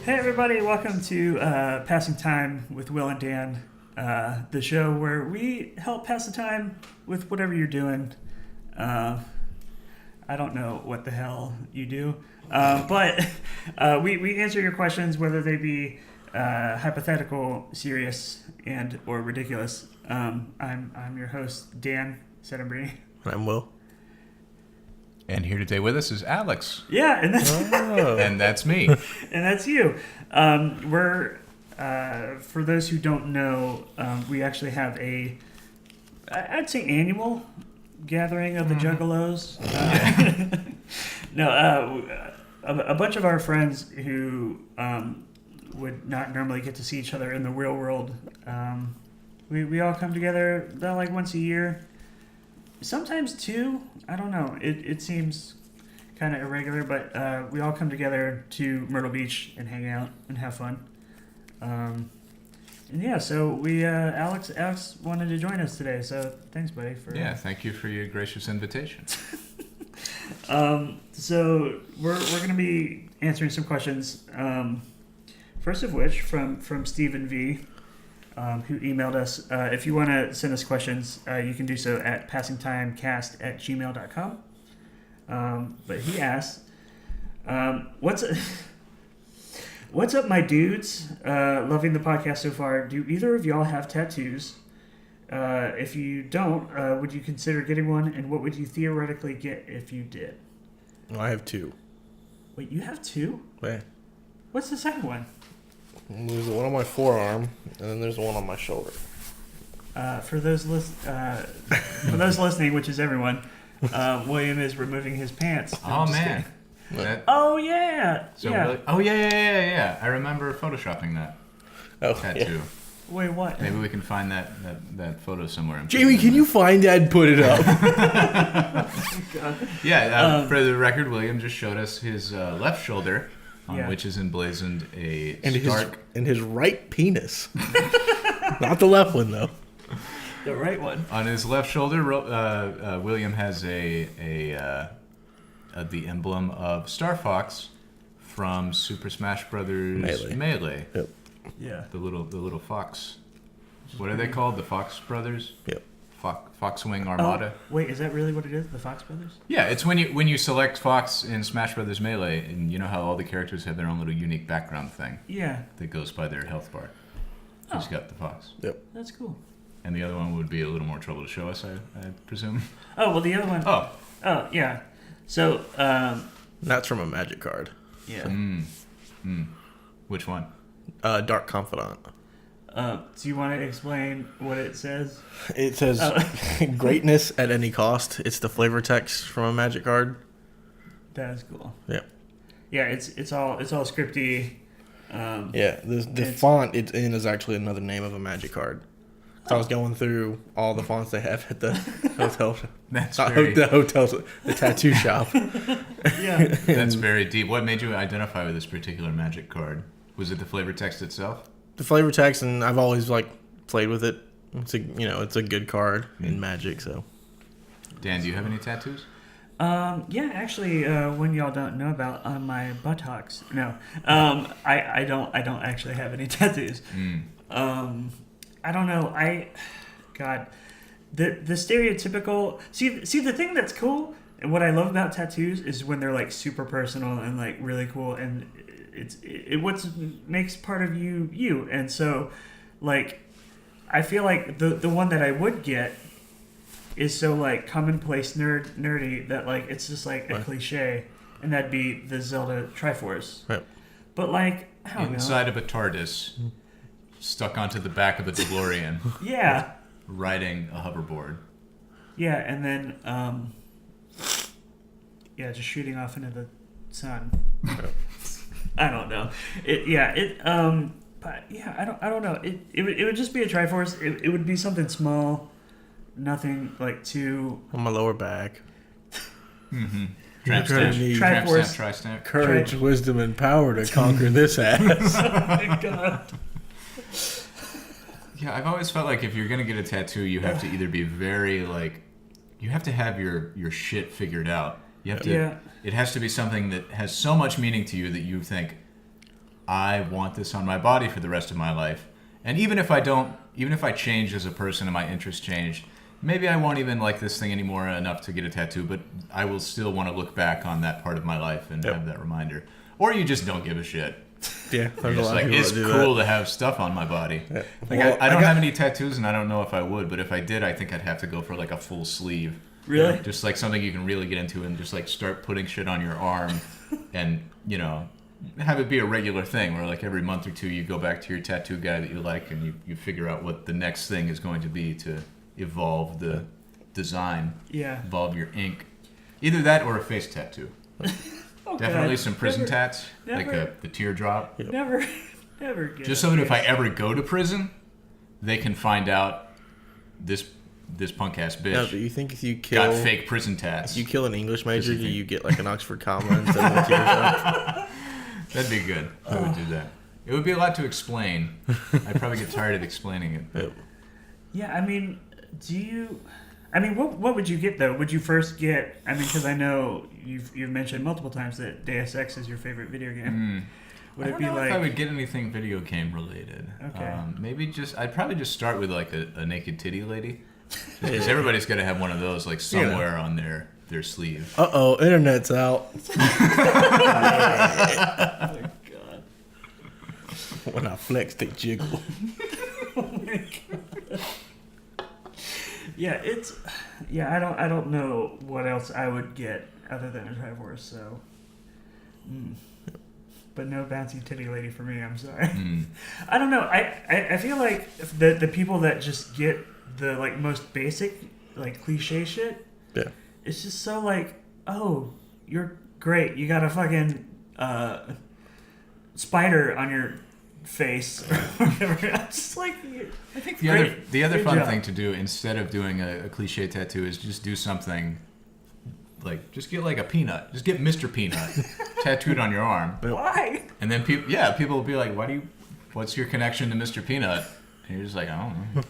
Hey everybody, welcome to Passing Time with Will and Dan, the show where we help pass the time with whatever you're doing. I don't know what the hell you do, but we answer your questions, whether they be hypothetical, serious, and or ridiculous. I'm your host, Dan Sedembry. I'm Will. And here today with us is Alex. Yeah, and that's And that's me. and that's you. We're for those who don't know, we actually have I'd say annual gathering of the Juggalos. A bunch of our friends who would not normally get to see each other in the real world. We all come together about like once a year. Sometimes two. I don't know. It seems kind of irregular, but we all come together to Myrtle Beach and hang out and have fun. And yeah, so we Alex wanted to join us today. So thanks, buddy. Thank you for your gracious invitation. So we're going to be answering some questions. First of which from Stephen V. Who emailed us. If you want to send us questions, you can do so at passingtimecast@gmail.com. But he asked, what's up, my dudes? Loving the podcast so far. Do either of y'all have tattoos? If you don't, would you consider getting one? And what would you theoretically get if you did? Well, I have two. Wait, you have two? Wait. What's the second one? There's one on my forearm, and then there's one on my shoulder. For those listening, which is everyone, William is removing his pants. Oh, man. Oh, yeah. So yeah. Really, oh, yeah. I remember photoshopping that tattoo. Yeah. Wait, what? Maybe we can find that photo somewhere. Jamie, can you find that and put it up? Yeah, for the record, William just showed us his left shoulder, on which is emblazoned his right penis. Not the left one, though. The right one. On his left shoulder, William has the emblem of Star Fox from Super Smash Brothers Melee. Yep. Yeah. The little fox. What are they called? The Fox Brothers? Yep. Foxwing Armada. Oh, wait, is that really what it is? The Fox Brothers? Yeah, it's when you select Fox in Smash Brothers Melee, and you know how all the characters have their own little unique background thing. Yeah. That goes by their health bar. He's got the Fox. Yep. That's cool. And the other one would be a little more trouble to show us, I presume. Oh, well, the other one. Oh, yeah. So, That's from a Magic card. yeah. Which one? Dark Confidant. Do you want to explain what it says? It says, greatness at any cost. It's the flavor text from a Magic card. That is cool. Yep. Yeah, it's all scripty. Yeah, the font it's in is actually another name of a Magic card. So I was going through all the fonts they have at the hotel. The tattoo shop. Yeah. That's very deep. What made you identify with this particular Magic card? Was it the flavor text itself? The flavor text, and I've always played with it. It's a good card in Magic. So, Dan, do you have any tattoos? Yeah, actually, one y'all don't know about on my buttocks. No, I don't actually have any tattoos. I don't know. The stereotypical. See the thing that's cool and what I love about tattoos is when they're like super personal and like really cool, and it what makes part of you. And so, like, I feel like the one that I would get is so like commonplace nerdy that like it's just like a cliche, and that'd be the Zelda Triforce. right. But like, I don't know. Inside of a TARDIS, stuck onto the back of a DeLorean. Yeah. Riding a hoverboard. Yeah, and then just shooting off into the sun. I don't know. But yeah, I don't know. It would just be a Triforce. It would be something small, nothing like too On my lower back. Mm-hmm. Tramp stamp, Triforce. tri-stamp. Courage, wisdom, and power to conquer this ass. Oh my god. Yeah, I've always felt like if you're gonna get a tattoo, you have to either be very like, you have to have your shit figured out. You have to. Yeah. It has to be something that has so much meaning to you that you think, I want this on my body for the rest of my life. And even if I change as a person and my interests change, maybe I won't even like this thing anymore enough to get a tattoo, but I will still want to look back on that part of my life and have that reminder. Or you just don't give a shit. Yeah, You're just like, it's cool to have stuff on my body. Yeah. Like, Well, I don't have any tattoos, and I don't know if I would, but if I did, I think I'd have to go for like a full sleeve. Really? Just like something you can really get into and just like start putting shit on your arm and, you know, have it be a regular thing where like every month or two you go back to your tattoo guy that you like and you figure out what the next thing is going to be to evolve the design, evolve your ink. Either that or a face tattoo. Definitely some prison tats, like the teardrop. Never get Just so that if I ever go to prison, they can find out this punk ass bitch. Now, do you think if you kill got fake prison tats? If you kill an English major, do you get like an Oxford comma instead of a teardrop? That'd be good. I would do that. It would be a lot to explain. I'd probably get tired of explaining it. But. Yeah, I mean, what would you get though? Would you first get? I mean, because I know you've mentioned multiple times that Deus Ex is your favorite video game. Would I it don't be know like? if I would get anything video game related. Okay. I'd probably just start with like a naked titty lady. Because everybody's got to have one of those like somewhere on their sleeve. Internet's out. Oh my god. When I flex, they jiggle. Oh my god. Yeah, I don't know what else I would get other than a Triforce, so. But no bouncy titty lady for me, I'm sorry. I don't know. I feel like the people that just get the like most basic, like cliche shit, it's just so like, oh, you're great. You got a fucking spider on your face or whatever. I'm just like, I think the other fun thing to do instead of doing a cliche tattoo is just do something like just get like a peanut. Just get Mr. Peanut tattooed on your arm. Why? And then people will be like, what's your connection to Mr. Peanut? And you're just like, I don't know.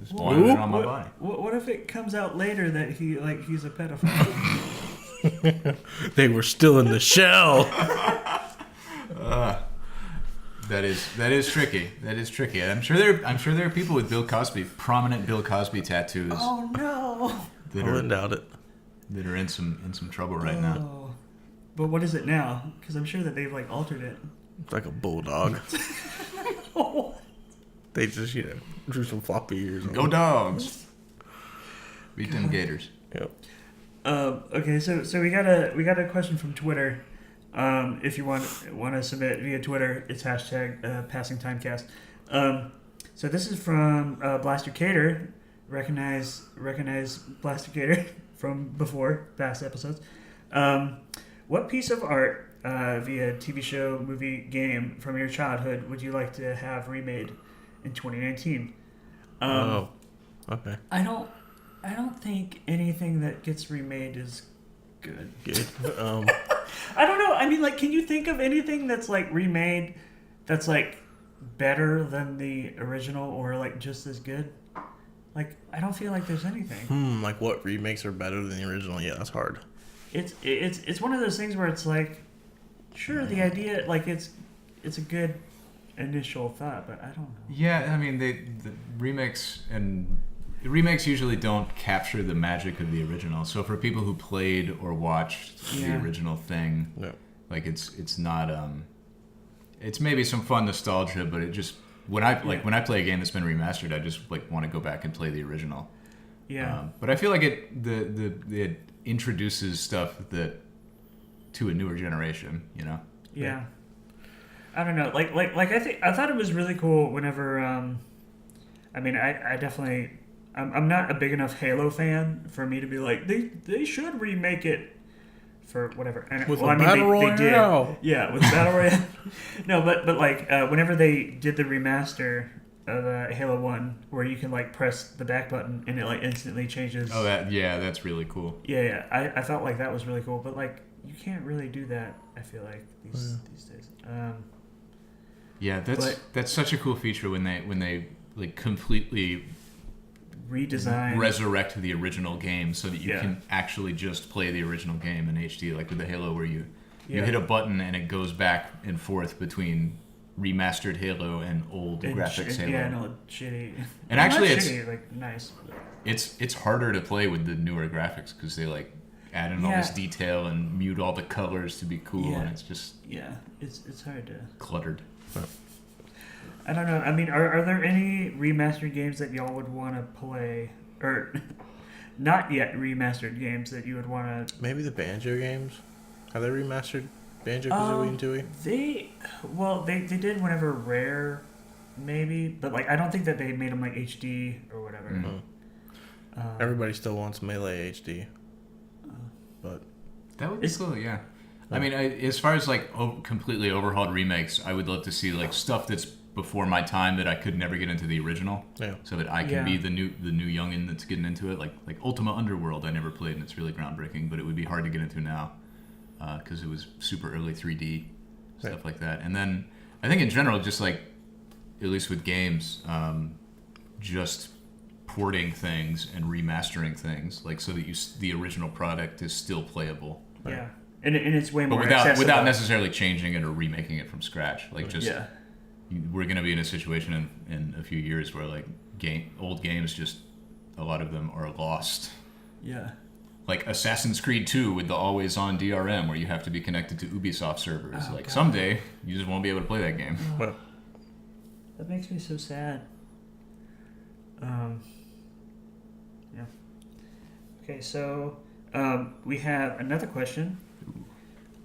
Just wanted it on my body. What if it comes out later that he's a pedophile? They were still in the shell. That is tricky. That is tricky. I'm sure there are people with prominent Bill Cosby tattoos. Oh no! I wouldn't doubt it. That are in some trouble right now. But what is it now? Because I'm sure that they've like altered it. It's like a bulldog. They just drew some floppy ears. Go dogs! Beat them gators. Yep. Okay, so we got a question from Twitter. If you want to submit via Twitter, it's hashtag #PassingTimecast. So this is from Blaster Cater. Recognize Blaster Cater from before past episodes. What piece of art via TV show, movie, game from your childhood would you like to have remade in 2019? Okay. I don't think anything that gets remade is good. I don't know. I mean, like, can you think of anything that's like remade that's like better than the original or like just as good? Like, I don't feel like there's anything. Like what remakes are better than the original? Yeah, that's hard. It's one of those things where it's like, sure, the idea, like it's a good initial thought, but I don't know. Yeah, I mean, the remakes usually don't capture the magic of the original. So for people who played or watched the original thing, like it's not it's maybe some fun nostalgia, but it just when I play a game that's been remastered, I just like want to go back and play the original. Yeah. But I feel like it introduces stuff that to a newer generation, you know. Yeah. I don't know. Like I thought it was really cool whenever I mean, I definitely I'm not a big enough Halo fan for me to be like they should remake it for whatever. And, with Battle Royale. Yeah, with Battle Royale. No, but like whenever they did the remaster of Halo 1 where you can like press the back button and it like instantly changes. Oh, that's really cool. Yeah. I felt like that was really cool, but like you can't really do that, I feel like these days. Yeah, that's such a cool feature when they like completely resurrect the original game so that you can actually just play the original game in HD, like with the Halo where you You hit a button and it goes back and forth between remastered Halo and old graphics Halo. Yeah, no, shitty. And actually, it's shitty, like nice. It's harder to play with the newer graphics because they like add in all this detail and mute all the colors to be cool, and it's just it's hard to cluttered. I don't know. I mean, are there any remastered games that y'all would want to play, or not yet remastered games that you would want to? Maybe the Banjo games. Have they remastered Banjo-Kazooie and Tooie? They did whenever Rare, maybe, but like I don't think that they made them like HD or whatever. Mm-hmm. Everybody still wants Melee HD, but that would be cool. Yeah, I mean, as far as like completely overhauled remakes, I would love to see like stuff that's before my time that I could never get into the original. Yeah. So that I can be the new youngin that's getting into it. Like Ultima Underworld, I never played, and it's really groundbreaking, but it would be hard to get into now because it was super early 3D stuff like that. And then I think in general, just like at least with games, just porting things and remastering things, like so that the original product is still playable. Yeah, and it's way more but without necessarily changing it or remaking it from scratch. Like just we're going to be in a situation in a few years where like old games, just a lot of them are lost. Yeah. Like Assassin's Creed 2 with the always-on DRM where you have to be connected to Ubisoft servers. Someday you just won't be able to play that game. Oh. That makes me so sad. Yeah. Okay, so we have another question.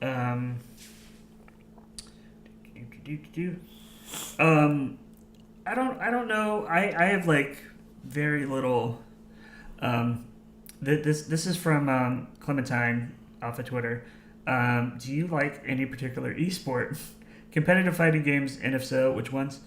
I don't know. I have like very little. This is from Clementine off of Twitter. Do you like any particular esport, competitive fighting games, and if so, which ones?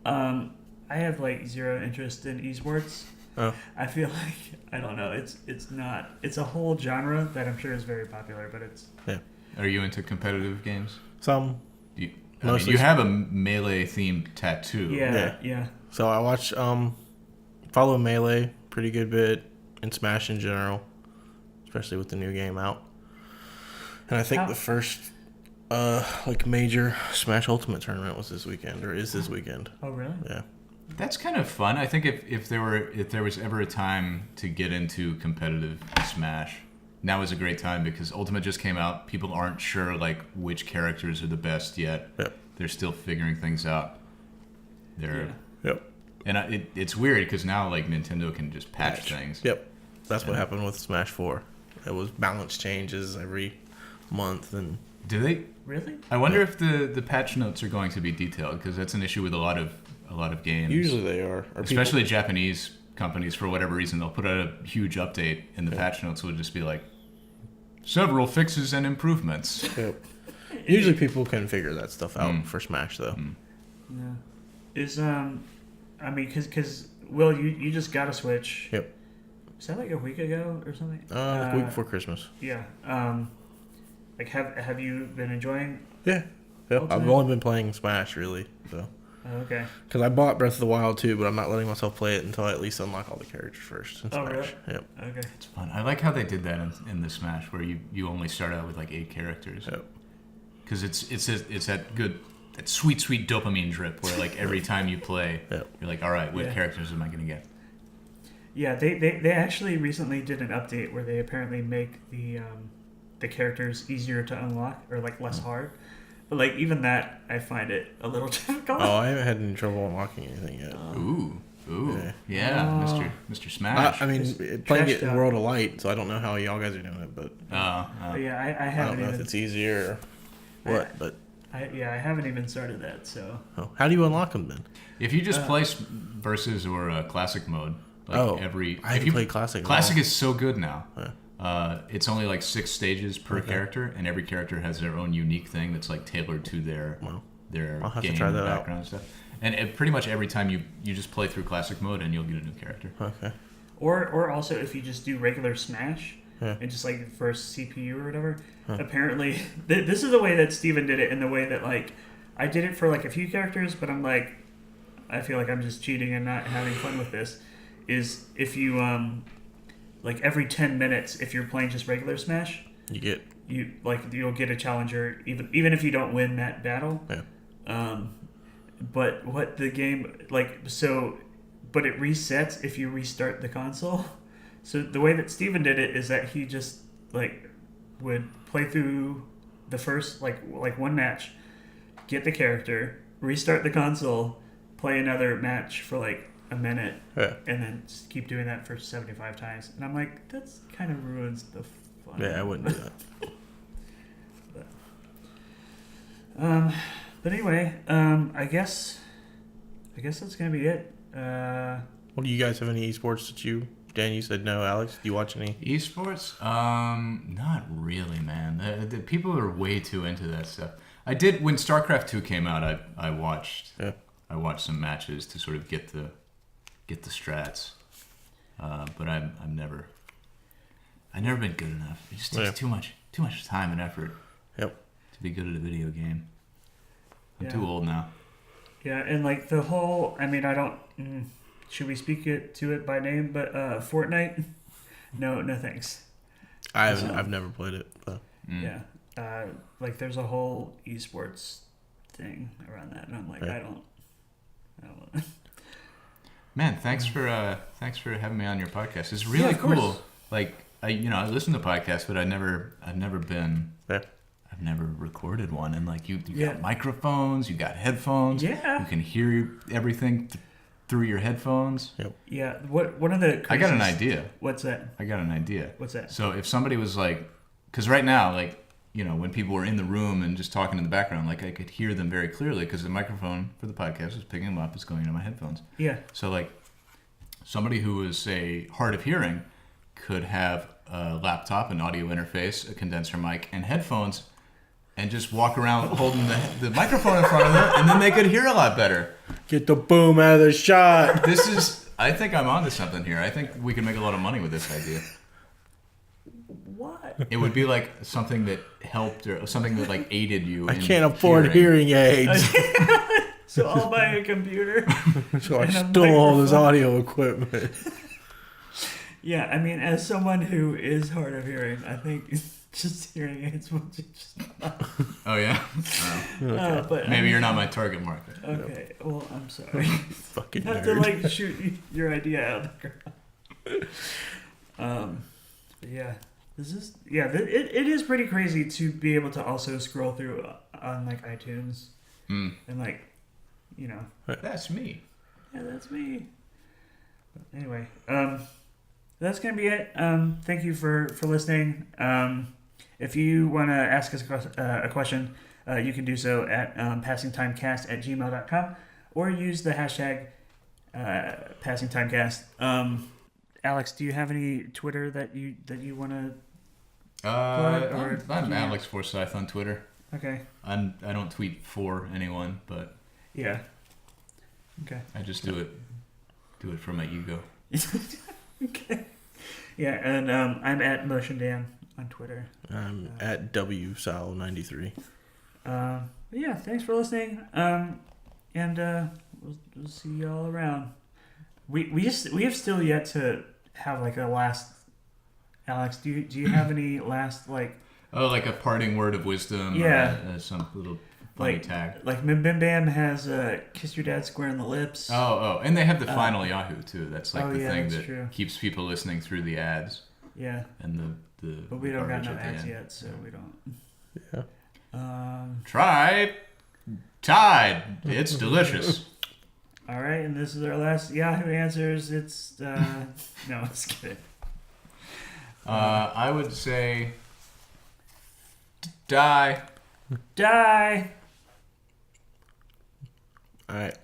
I have like zero interest in esports. Oh. I feel like I don't know. It's not. It's a whole genre that I'm sure is very popular, but it's. Yeah. Are you into competitive games? Some. You have a Melee themed tattoo. Yeah. So I watch follow Melee pretty good bit and Smash in general, especially with the new game out. And I think the first like major Smash Ultimate tournament was this weekend, or is this weekend. Oh really? Yeah. That's kind of fun. I think if there was ever a time to get into competitive Smash, now is a great time because Ultimate just came out. People aren't sure like which characters are the best yet. Yep. They're still figuring things out. Yep. And it's weird because now like Nintendo can just patch things. Yep. That's what happened with Smash 4. It was balance changes every month and. Do they really? I wonder if the patch notes are going to be detailed because that's an issue with a lot of games. Usually they are. Especially Japanese companies, for whatever reason, they'll put out a huge update and the patch notes will just be like, several fixes and improvements. Yep. Usually people can figure that stuff out for Smash, though. Yeah. Is, I mean, because, Will, you just got a Switch. Yep. Was that like a week ago or something? A week before Christmas. Yeah. Like, have you been enjoying? Yeah. Yep. I've only been playing Smash, really, so. Okay. Because I bought Breath of the Wild too, but I'm not letting myself play it until I at least unlock all the characters first. Oh, really? Yep. Okay. It's fun. I like how they did that in the Smash, where you only start out with like 8 characters. Yep. Because it's that sweet dopamine drip where like every time you play, you're like, all right, what characters am I gonna get? Yeah, they actually recently did an update where they apparently make the characters easier to unlock or like less hard. But like even that, I find it a little difficult. Oh, I haven't had any trouble unlocking anything yet. Mr. Smash. I mean, playing it in World of Light, so I don't know how y'all guys are doing it, but yeah, I haven't. I don't know if it's easier or what, but I haven't even started that. So how do you unlock them then? If you just play versus or classic mode, like I haven't played classic. Classic is so good now. It's only like 6 stages per character, and every character has their own unique thing that's like tailored to their I'll have game to try that background and stuff. And pretty much every time you just play through classic mode, and you'll get a new character. Okay. Or also if you just do regular Smash and just like for CPU or whatever. Apparently, this is the way that Steven did it, and the way that like I did it for like a few characters, but I'm like, I feel like I'm just cheating and not having fun with this. Is if you like every 10 minutes, if you're playing just regular Smash, you get you'll get a challenger even if you don't win that battle. Yeah. But what the game but it resets if you restart the console. So the way that Steven did it is that he just would play through the first one match, get the character, restart the console, play another match for a minute, Yeah. and then just keep doing that for 75 times. And I'm like, that's kind of ruins the fun. Yeah, I wouldn't do that. But anyway, I guess that's gonna be it. Well, do you guys have any esports that Dan, you said no. Alex, do you watch any? Esports? Not really, man. The people are way too into that stuff. I did when StarCraft 2 came out. I watched. Yeah. I watched some matches to sort of get the strats. But I've never been good enough. It just takes too much time and effort. Yep. To be good at a video game. I'm too old now. Yeah, and the whole. I mean, I don't. Should we speak to it by name? But Fortnite. No thanks. I've never played it. So. Yeah. There's a whole eSports thing around that, and I'm like, I don't. Man, thanks for having me on your podcast. It's really cool. Course. I listen to podcasts, but I've never been. Yeah. I've never recorded one, and you got microphones, you got headphones. Yeah. You can hear everything through your headphones. Yep. Yeah. One of the. I got an idea. What's that? I got an idea. What's that? So if somebody was because right now, when people were in the room and just talking in the background, I could hear them very clearly because the microphone for the podcast was picking them up. It's going into my headphones. Yeah. So somebody who is hard of hearing could have a laptop, an audio interface, a condenser mic, and headphones, and just walk around holding the microphone in front of them, and then they could hear a lot better. Get the boom out of the shot. I think I'm onto something here. I think we can make a lot of money with this idea. What? It would be something that helped or something that aided you. I can't afford hearing aids. So I'll buy a computer. So I stole all this audio equipment. Yeah, I mean, as someone who is hard of hearing, I think just hearing aids will just. Oh yeah. Okay. But maybe you're not my target market. Okay. Well, I'm sorry. Fucking Not nerd. to shoot your idea out of the ground. But yeah. It is pretty crazy to be able to also scroll through on iTunes and That's me. Yeah, that's me. But anyway, that's gonna be it. Thank you for listening. If you want to ask us a question, you can do so at passingtimecast@gmail.com or use the hashtag passingtimecast. Alex, do you have any Twitter that you want to? I'm Alex Forsythe on Twitter. Okay. I don't tweet for anyone, but yeah. Okay. I just do it for my ego. Okay. Yeah, and I'm at Motion Dan on Twitter. I'm at WSal93. Yeah, thanks for listening. And we'll see y'all around. We have still yet to have a last. Alex, do you have any last a parting word of wisdom? Yeah. Or, some little funny tag. Bim Bam has kiss your dad square in the lips. Oh, and they have the final Yahoo too. That's the thing that true. keeps people listening through the ads. Yeah. And the but we don't got garbage no at the ads end. yet, so we don't. Yeah. Try Tide. It's delicious. All right, and this is our last Yahoo answers. It's no, it's kidding. I would say die. Die. All right.